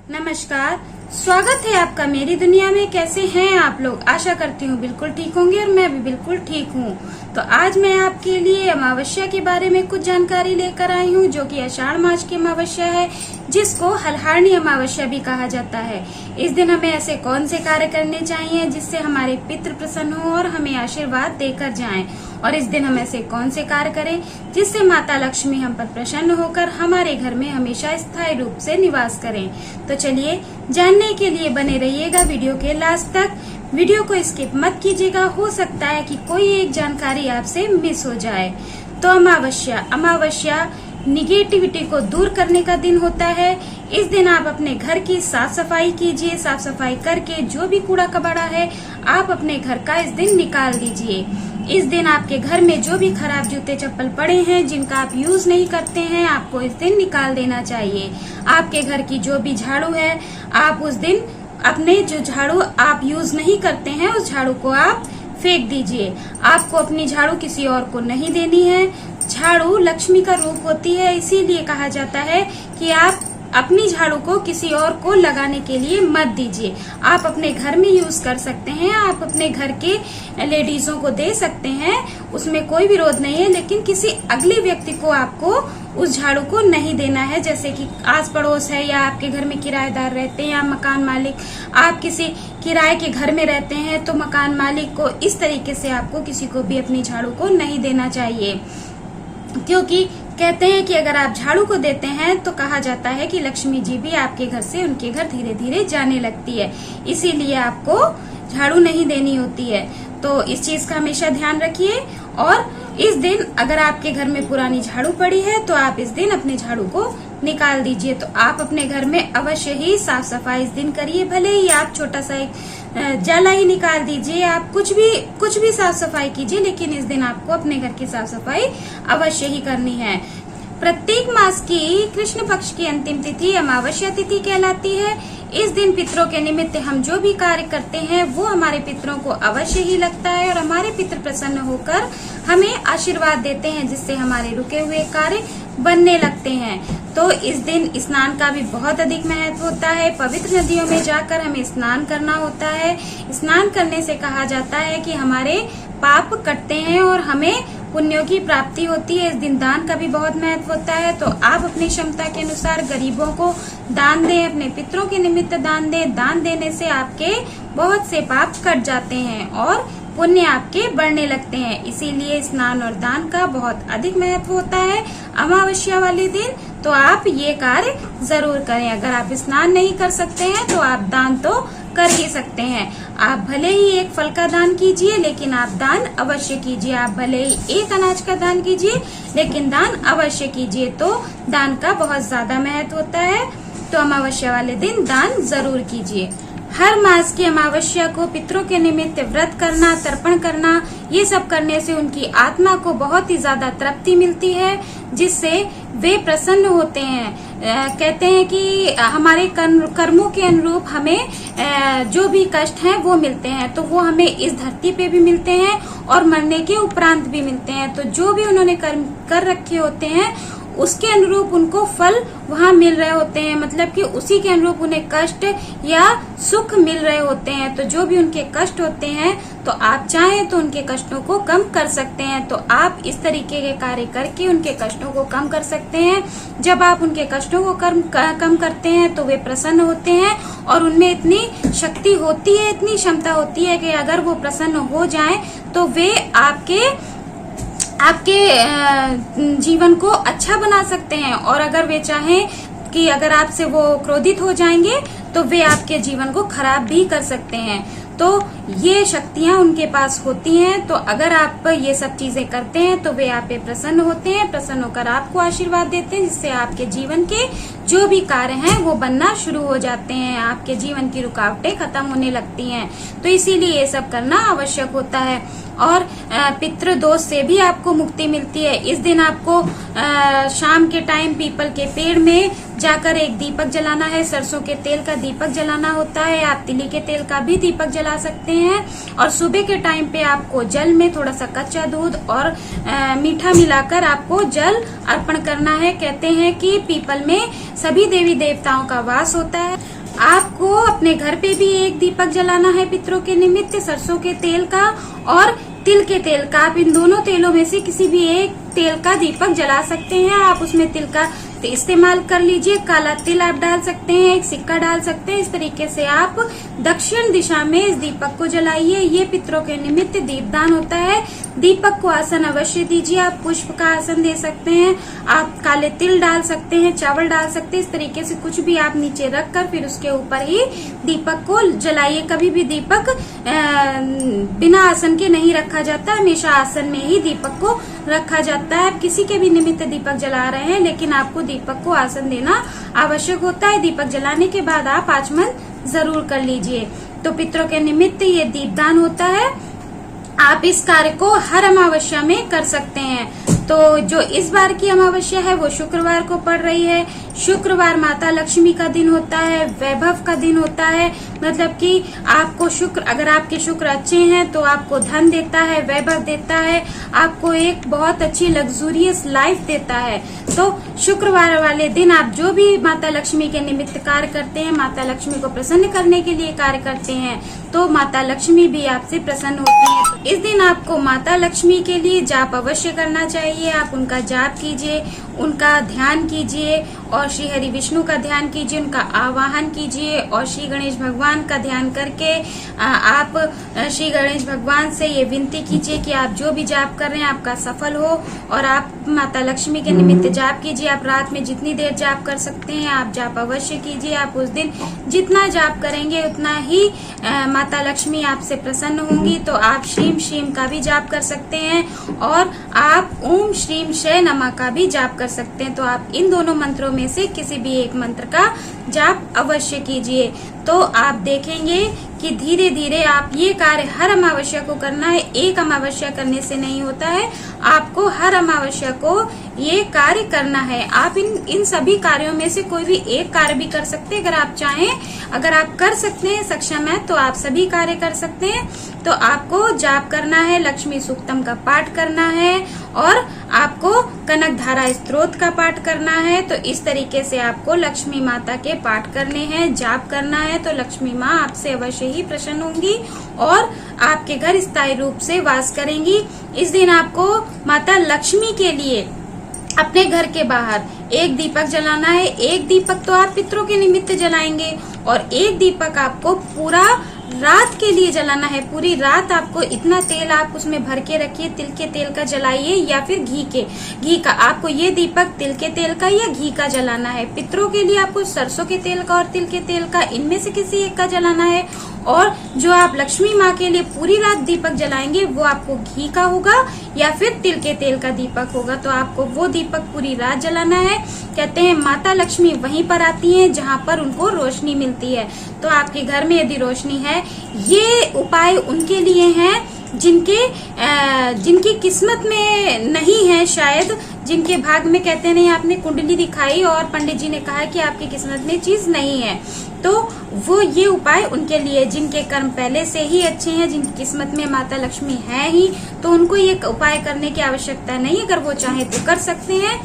नमस्कार, स्वागत है आपका मेरी दुनिया में। कैसे हैं आप लोग? आशा करती हूँ बिल्कुल ठीक होंगे और मैं भी बिल्कुल ठीक हूँ। तो आज मैं आपके लिए अमावस्या के बारे में कुछ जानकारी लेकर आई हूँ, जो कि आषाढ़ मास की अमावस्या है, जिसको हलहारणी अमावस्या भी कहा जाता है। इस दिन हमें ऐसे कौन से कार्य करने चाहिए जिससे हमारे पितृ प्रसन्न हो और हमें आशीर्वाद देकर जाएं, और इस दिन हम ऐसे कौन से कार्य करें जिससे माता लक्ष्मी हम पर प्रसन्न होकर हमारे घर में हमेशा स्थायी रूप से निवास करें। तो चलिए, जानने के लिए बने रहिएगा वीडियो के लास्ट तक। वीडियो को स्किप मत कीजिएगा, हो सकता है कि कोई एक जानकारी आपसे मिस हो जाए। तो अमावस्या निगेटिविटी को दूर करने का दिन होता है। इस दिन आप अपने घर की साफ सफाई कीजिए। साफ सफाई करके जो भी कूड़ा कबाड़ा है आप अपने घर का इस दिन निकाल दीजिए। इस दिन आपके घर में जो भी खराब जूते चप्पल पड़े हैं, जिनका आप यूज नहीं करते हैं, आपको इस दिन निकाल देना चाहिए। आपके घर की जो भी झाड़ू है, आप उस दिन अपने जो झाड़ू आप यूज नहीं करते हैं, उस झाड़ू को आप फेंक दीजिए। आपको अपनी झाड़ू किसी और को नहीं देनी है। झाड़ू लक्ष्मी का रूप होती है, इसीलिए कहा जाता है कि आप अपनी झाड़ू को किसी और को लगाने के लिए मत दीजिए। आप अपने घर में यूज कर सकते हैं, आप अपने घर के लेडीजों को दे सकते हैं, उसमें कोई विरोध नहीं है, लेकिन किसी अगले व्यक्ति को आपको उस झाड़ू को नहीं देना है। जैसे कि आस पड़ोस है, या आपके घर में किराएदार रहते हैं, या मकान मालिक, आप किसी किराए के घर में रहते हैं, तो मकान मालिक को इस तरीके से आपको किसी को भी अपनी झाड़ू को नहीं देना चाहिए। क्योंकि कहते हैं कि अगर आप झाड़ू को देते हैं तो कहा जाता है कि लक्ष्मी जी भी आपके घर से उनके घर धीरे धीरे जाने लगती है, इसीलिए आपको झाड़ू नहीं देनी होती है। तो इस चीज का हमेशा ध्यान रखिए। और इस दिन अगर आपके घर में पुरानी झाड़ू पड़ी है तो आप इस दिन अपने झाड़ू को निकाल दीजिए। तो आप अपने घर में अवश्य ही साफ सफाई इस दिन करिए। भले ही आप छोटा सा एक जाला ही निकाल दीजिए, आप कुछ भी साफ सफाई कीजिए, लेकिन इस दिन आपको अपने घर की साफ सफाई अवश्य ही करनी है। प्रत्येक मास की कृष्ण पक्ष की अंतिम तिथि अमावस्या तिथि कहलाती है। इस दिन पितरों के निमित्त हम जो भी कार्य करते हैं वो हमारे पितरों को अवश्य ही लगता है, और हमारे पितृ प्रसन्न होकर हमें आशीर्वाद देते हैं, जिससे हमारे रुके हुए कार्य बनने लगते हैं। तो इस दिन स्नान का भी बहुत अधिक महत्व होता है। पवित्र नदियों में जाकर हमें स्नान करना होता है। स्नान करने से कहा जाता है कि हमारे पाप कटते हैं और हमें पुण्यों की प्राप्ति होती है। इस दिन दान का भी बहुत महत्व होता है। तो आप अपनी क्षमता के अनुसार गरीबों को दान दें, अपने पितरों के निमित्त दान दें। दान देने से आपके बहुत से पाप कट जाते हैं और पुण्य आपके बढ़ने लगते हैं। इसीलिए स्नान और दान का बहुत अधिक महत्व होता है अमावस्या वाले दिन। तो आप ये कार्य जरूर करें। अगर आप स्नान नहीं कर सकते हैं तो आप दान तो कर ही सकते हैं। आप भले ही एक फल का दान कीजिए, लेकिन आप दान अवश्य कीजिए। आप भले ही एक अनाज का दान कीजिए, लेकिन दान अवश्य कीजिए। तो दान का बहुत ज्यादा महत्व होता है। तो अमावस्या वाले दिन दान जरूर कीजिए। हर मास की अमावस्या को पितरों के निमित्त व्रत करना, तर्पण करना, ये सब करने से उनकी आत्मा को बहुत ही ज्यादा तृप्ति मिलती है, जिससे वे प्रसन्न होते हैं। कहते हैं कि हमारे कर्मों के अनुरूप हमें जो भी कष्ट हैं वो मिलते हैं, तो वो हमें इस धरती पे भी मिलते हैं और मरने के उपरांत भी मिलते हैं। तो जो भी उन्होंने कर्म कर रखे होते हैं उसके अनुरूप उनको फल वहाँ मिल रहे होते हैं, मतलब कि उसी के अनुरूप उन्हें कष्ट या सुख मिल रहे होते हैं। तो जो भी उनके कष्ट होते हैं, तो आप चाहें तो उनके कष्टों को कम कर सकते हैं। तो आप इस तरीके के कार्य करके उनके कष्टों को कम कर सकते हैं। जब आप उनके कष्टों को कम करते हैं तो वे प्रसन्न होते हैं, और उनमें इतनी शक्ति होती है, इतनी क्षमता होती है कि अगर वो प्रसन्न हो जाएं तो वे आपके जीवन को अच्छा बना सकते हैं। और अगर वे चाहें कि अगर आपसे वो क्रोधित हो जाएंगे तो वे आपके जीवन को खराब भी कर सकते हैं। तो ये शक्तियां उनके पास होती हैं। तो अगर आप ये सब चीजें करते हैं तो वे आप पे प्रसन्न होते हैं, प्रसन्न होकर आपको आशीर्वाद देते हैं, जिससे आपके जीवन के जो भी कार्य हैं वो बनना शुरू हो जाते हैं। आपके जीवन की रुकावटें खत्म होने लगती हैं। तो इसीलिए ये सब करना आवश्यक होता है। और पितृ दोष से भी आपको मुक्ति मिलती है। इस दिन आपको शाम के टाइम पीपल के पेड़ में जाकर एक दीपक जलाना है। सरसों के तेल का दीपक जलाना होता है। आप तिली के तेल का भी दीपक जला सकते हैं। और सुबह के टाइम पे आपको जल में थोड़ा सा कच्चा दूध और मीठा मिलाकर आपको जल अर्पण करना है। कहते हैं कि पीपल में सभी देवी देवताओं का वास होता है। आपको अपने घर पे भी एक दीपक जलाना है पितरों के निमित्त, सरसों के तेल का और तिल के तेल का। आप इन दोनों तेलों में से किसी भी एक तेल का दीपक जला सकते हैं। आप उसमें तिल का इस्तेमाल कर लीजिए, काला तिल आप डाल सकते हैं, एक सिक्का डाल सकते हैं। इस तरीके से आप दक्षिण दिशा में इस दीपक को जलाइए। ये पितरों के निमित्त दीपदान होता है। दीपक को आसन अवश्य दीजिए। आप पुष्प का आसन दे सकते हैं, आप काले तिल डाल सकते हैं, चावल डाल सकते हैं। इस तरीके से कुछ भी आप नीचे रख कर फिर उसके ऊपर ही दीपक को जलाइए। कभी भी दीपक बिना आसन के नहीं रखा जाता, हमेशा आसन में ही दीपक को रखा जाता है। आप किसी के भी निमित्त दीपक जला रहे हैं, लेकिन आपको दीपक को आसन देना आवश्यक होता है। दीपक जलाने के बाद आप आचमन जरूर कर लीजिए। तो पितरों के निमित्त ये दीपदान होता है। आप इस कार्य को हर अमावस्या में कर सकते हैं। तो जो इस बार की अमावस्या है वो शुक्रवार को पड़ रही है। शुक्रवार माता लक्ष्मी का दिन होता है, वैभव का दिन होता है। मतलब कि आपको शुक्र, अगर आपके शुक्र अच्छे हैं तो आपको धन देता है, वैभव देता है, आपको एक बहुत अच्छी लग्जूरियस लाइफ देता है। तो शुक्रवार वाले दिन आप जो भी माता लक्ष्मी के निमित्त कार्य करते हैं, माता लक्ष्मी को प्रसन्न करने के लिए कार्य करते हैं, तो माता लक्ष्मी भी आपसे प्रसन्न होती है। तो इस दिन आपको माता लक्ष्मी के लिए जाप अवश्य करना चाहिए। आप उनका जाप कीजिए, उनका ध्यान कीजिए और श्री हरि विष्णु का ध्यान कीजिए, उनका आवाहन कीजिए और श्री गणेश भगवान का ध्यान करके आप श्री गणेश भगवान से ये विनती कीजिए कि आप जो भी जाप कर रहे हैं आपका सफल हो। और आप माता लक्ष्मी के निमित्त जाप कीजिए। आप रात में जितनी देर जाप कर सकते हैं आप जाप अवश्य कीजिए। आप उस दिन जितना जाप करेंगे उतना ही माता लक्ष्मी आपसे प्रसन्न होंगी। तो आप श्रीम श्रीम का भी जाप कर सकते हैं और आप ओम श्रीम शय नमः का भी जाप कर सकते हैं। तो आप इन दोनों मंत्रों में से किसी भी एक मंत्र का जाप अवश्य कीजिए। तो आप देखेंगे कि धीरे धीरे आप ये कार्य हर अमावस्या को करना है। एक अमावस्या करने से नहीं होता है, आपको हर अमावस्या को ये कार्य करना है। आप इन सभी कार्यों में से कोई भी एक कार्य भी कर सकते हैं अगर आप चाहें। अगर आप कर सकते हैं, सक्षम है, तो आप सभी कार्य कर सकते हैं। तो आपको जाप करना है, लक्ष्मी सूक्तम का पाठ करना है और आपको कनक धारा स्तोत्र का पाठ करना है। तो इस तरीके से आपको लक्ष्मी माता के पाठ करने हैं, जाप करना है। तो लक्ष्मी माँ आपसे अवश्य ही प्रसन्न होंगी और आपके घर स्थायी रूप से वास करेंगी। इस दिन आपको माता लक्ष्मी के लिए अपने घर के बाहर एक दीपक जलाना है। एक दीपक तो आप पितरों के निमित्त जलाएंगे और एक दीपक आपको पूरा रात के लिए जलाना है। पूरी रात आपको इतना तेल आप उसमें भर के रखिए, तिल के तेल का जलाइए या फिर घी का। आपको ये दीपक तिल के तेल का या घी का जलाना है। पितरों के लिए आपको सरसों के तेल का और तिल के तेल का, इनमें से किसी एक का जलाना है। और जो आप लक्ष्मी माँ के लिए पूरी रात दीपक जलाएंगे वो आपको घी का होगा या फिर तिल के तेल का दीपक होगा। तो आपको वो दीपक पूरी रात जलाना है। कहते हैं माता लक्ष्मी वहीं पर आती हैं जहाँ पर उनको रोशनी मिलती है। तो आपके घर में यदि रोशनी है, ये उपाय उनके लिए हैं जिनकी किस्मत में नहीं है, शायद जिनके भाग में, कहते नहीं, आपने कुंडली दिखाई और पंडित जी ने कहा कि आपकी किस्मत में चीज नहीं है, तो वो ये उपाय उनके लिए, जिनके कर्म पहले से ही अच्छे हैं, जिनकी किस्मत में माता लक्ष्मी है ही, तो उनको ये उपाय करने की आवश्यकता नहीं। अगर वो चाहे तो कर सकते हैं,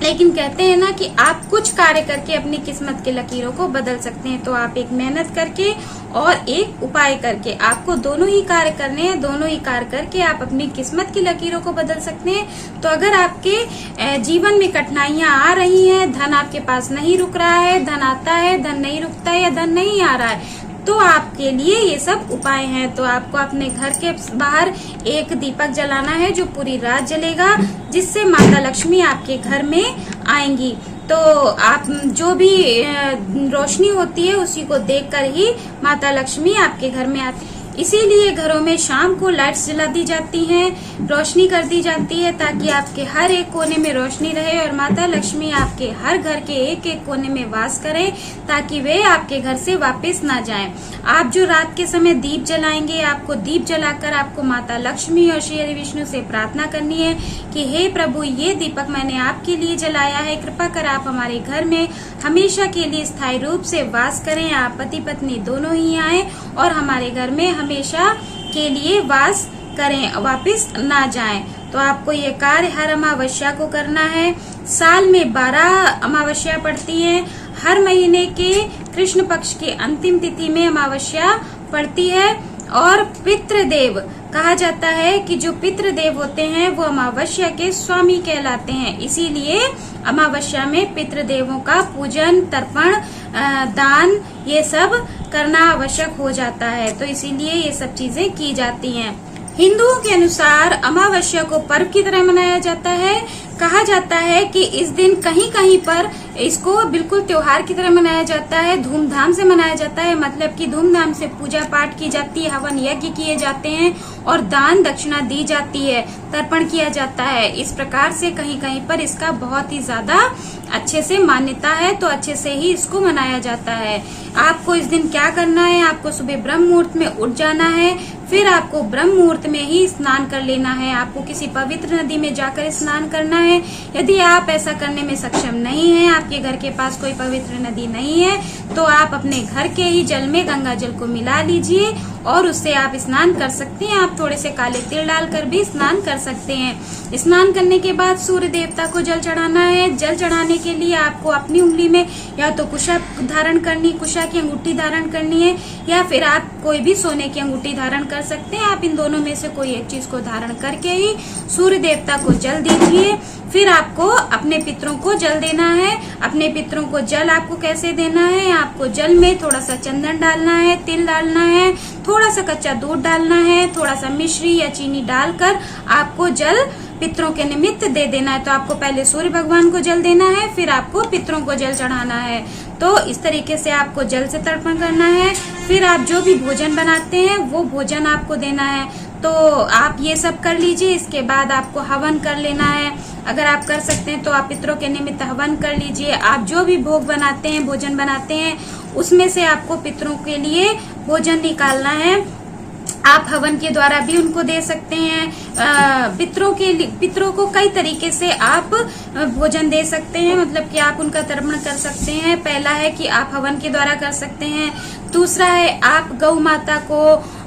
लेकिन कहते हैं ना कि आप कुछ कार्य करके अपनी किस्मत के लकीरों को बदल सकते हैं। तो आप एक मेहनत करके और एक उपाय करके, आपको दोनों ही कार्य करने हैं। दोनों ही कार्य करके आप अपनी किस्मत की लकीरों को बदल सकते हैं। तो अगर आपके जीवन में कठिनाइयां आ रही हैं, धन आपके पास नहीं रुक रहा है, धन आता है, धन नहीं रुकता है या धन नहीं आ रहा है, तो आपके लिए ये सब उपाय हैं। तो आपको अपने घर के बाहर एक दीपक जलाना है जो पूरी रात जलेगा, जिससे माता लक्ष्मी आपके घर में आएंगी। तो आप जो भी रोशनी होती है उसी को देखकर ही माता लक्ष्मी आपके घर में आती है। इसीलिए घरों में शाम को लाइट्स जला दी जाती हैं, रोशनी कर दी जाती है, ताकि आपके हर एक कोने में रोशनी रहे और माता लक्ष्मी आपके हर घर के एक एक कोने में वास करें, ताकि वे आपके घर से वापस ना जाएं। आप जो रात के समय दीप जलाएंगे, आपको दीप जलाकर आपको माता लक्ष्मी और श्री हरि विष्णु से प्रार्थना करनी है कि हे प्रभु, ये दीपक मैंने आपके लिए जलाया है, कृपा कर आप हमारे घर में हमेशा के लिए स्थायी रूप से वास करें। आप पति पत्नी दोनों ही आए और हमारे घर में हमेशा के लिए वास करें, वापस ना जाएं। तो आपको ये कार्य हर अमावस्या को करना है। साल में 12 अमावस्या पड़ती है। हर महीने के कृष्ण पक्ष की अंतिम तिथि में अमावस्या पड़ती है। और पितृदेव कहा जाता है कि जो पितृदेव होते हैं वो अमावस्या के स्वामी कहलाते हैं, इसीलिए अमावस्या में पितृदेवों का पूजन, तर्पण, दान ये सब करना आवश्यक हो जाता है। तो इसीलिए ये सब चीजें की जाती हैं। हिंदुओं के अनुसार अमावस्या को पर्व की तरह मनाया जाता है। कहा जाता है कि इस दिन कहीं कहीं पर इसको बिल्कुल त्योहार की तरह मनाया जाता है, धूमधाम से मनाया जाता है। मतलब कि धूमधाम से पूजा पाठ की जाती है, हवन यज्ञ किए जाते हैं और दान दक्षिणा दी जाती है, तर्पण किया जाता है। इस प्रकार से कहीं कहीं पर इसका बहुत ही ज्यादा अच्छे से मान्यता है, तो अच्छे से ही इसको मनाया जाता है। आपको इस दिन क्या करना है, आपको सुबह ब्रह्म मुहूर्त में उठ जाना है, फिर आपको ब्रह्म मुहूर्त में ही स्नान कर लेना है। आपको किसी पवित्र नदी में जाकर स्नान करना है। यदि आप ऐसा करने में सक्षम नहीं है, आपके घर के पास कोई पवित्र नदी नहीं है, तो आप अपने घर के ही जल में गंगा जल को मिला लीजिए और उससे आप स्नान कर सकते हैं। आप थोड़े से काले तिल डालकर भी स्नान कर सकते हैं। स्नान करने के बाद सूर्य देवता को जल चढ़ाना है। जल चढ़ाने के लिए आपको अपनी उंगली में या तो कुशा धारण करनी, कुशा की अंगूठी धारण करनी है, या फिर आप कोई भी सोने की अंगूठी धारण कर सकते हैं। आप इन दोनों में से कोई एक चीज को धारण करके ही सूर्य देवता को जल दीजिए। फिर आपको अपने पितरों को जल देना है। अपने पितरों को जल आपको कैसे देना है, आपको जल में थोड़ा सा चंदन डालना है, तिल डालना है, थोड़ा सा कच्चा दूध डालना है, थोड़ा सा मिश्री या चीनी डालकर आपको जल पितरों के निमित्त दे देना है। तो आपको पहले सूर्य भगवान को जल देना है, फिर आपको पितरों को जल चढ़ाना है। तो इस तरीके से आपको जल से तर्पण करना है। फिर आप जो भी भोजन बनाते हैं वो भोजन आपको देना है। तो आप ये सब कर लीजिए। इसके बाद आपको हवन कर लेना है। अगर आप कर सकते हैं तो आप पितरों के निमित्त हवन कर लीजिए। आप जो भी भोग बनाते हैं, भोजन बनाते हैं, उसमें से आपको पितरों के लिए भोजन निकालना है। आप हवन के द्वारा भी उनको दे सकते हैं। पितरों को कई तरीके से आप भोजन दे सकते हैं, मतलब कि आप उनका तर्पण कर सकते हैं। पहला है कि आप हवन के द्वारा कर सकते हैं। दूसरा है आप गौ माता को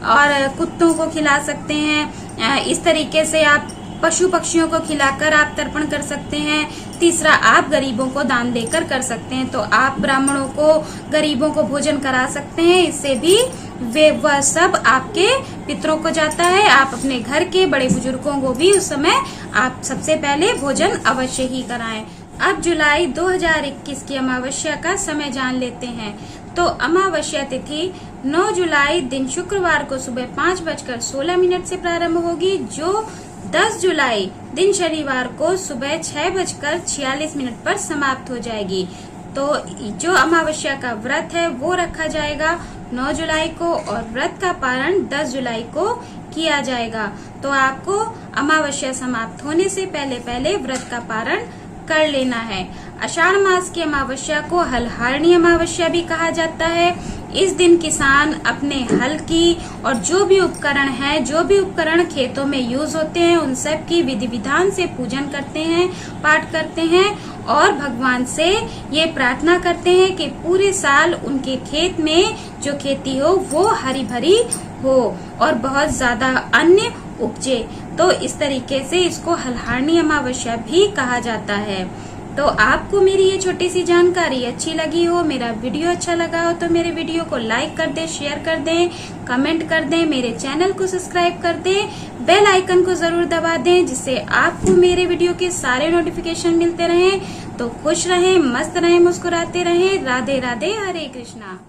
और कुत्तों को खिला सकते हैं। इस तरीके से आप पशु पक्षियों को खिलाकर आप तर्पण कर सकते हैं। तीसरा, आप गरीबों को दान देकर कर सकते हैं। तो आप ब्राह्मणों को, गरीबों को भोजन करा सकते हैं। इससे भी वह सब आपके पितरों को जाता है। आप अपने घर के बड़े बुजुर्गों को भी उस समय आप सबसे पहले भोजन अवश्य ही कराएं। अब जुलाई 2021 की अमावस्या का समय जान लेते हैं। तो अमावस्या तिथि 9 जुलाई दिन शुक्रवार को सुबह 5:16 से प्रारंभ होगी, जो 10 जुलाई दिन शनिवार को सुबह 6:46 पर समाप्त हो जाएगी। तो जो अमावस्या का व्रत है वो रखा जाएगा 9 जुलाई को और व्रत का पारण 10 जुलाई को किया जाएगा। तो आपको अमावस्या समाप्त होने से पहले पहले व्रत का पारण कर लेना है। आषाढ़ मास की अमावस्या को हलहारणी अमावस्या भी कहा जाता है। इस दिन किसान अपने हल की और जो भी उपकरण है, जो भी उपकरण खेतों में यूज होते हैं, उन सब की विधि विधान से पूजन करते हैं, पाठ करते हैं और भगवान से ये प्रार्थना करते हैं कि पूरे साल उनके खेत में जो खेती हो वो हरी भरी हो और बहुत ज्यादा अन्न उपजे। तो इस तरीके से इसको हलहारणी अमावस्या भी कहा जाता है। तो आपको मेरी ये छोटी सी जानकारी अच्छी लगी हो, मेरा वीडियो अच्छा लगा हो, तो मेरे वीडियो को लाइक कर दें, शेयर कर दें, कमेंट कर दें, मेरे चैनल को सब्सक्राइब कर दें, बेल आइकन को जरूर दबा दें, जिससे आपको मेरे वीडियो के सारे नोटिफिकेशन मिलते रहें। तो खुश रहें, मस्त रहें, मुस्कुराते रहें। राधे राधे, हरे कृष्णा।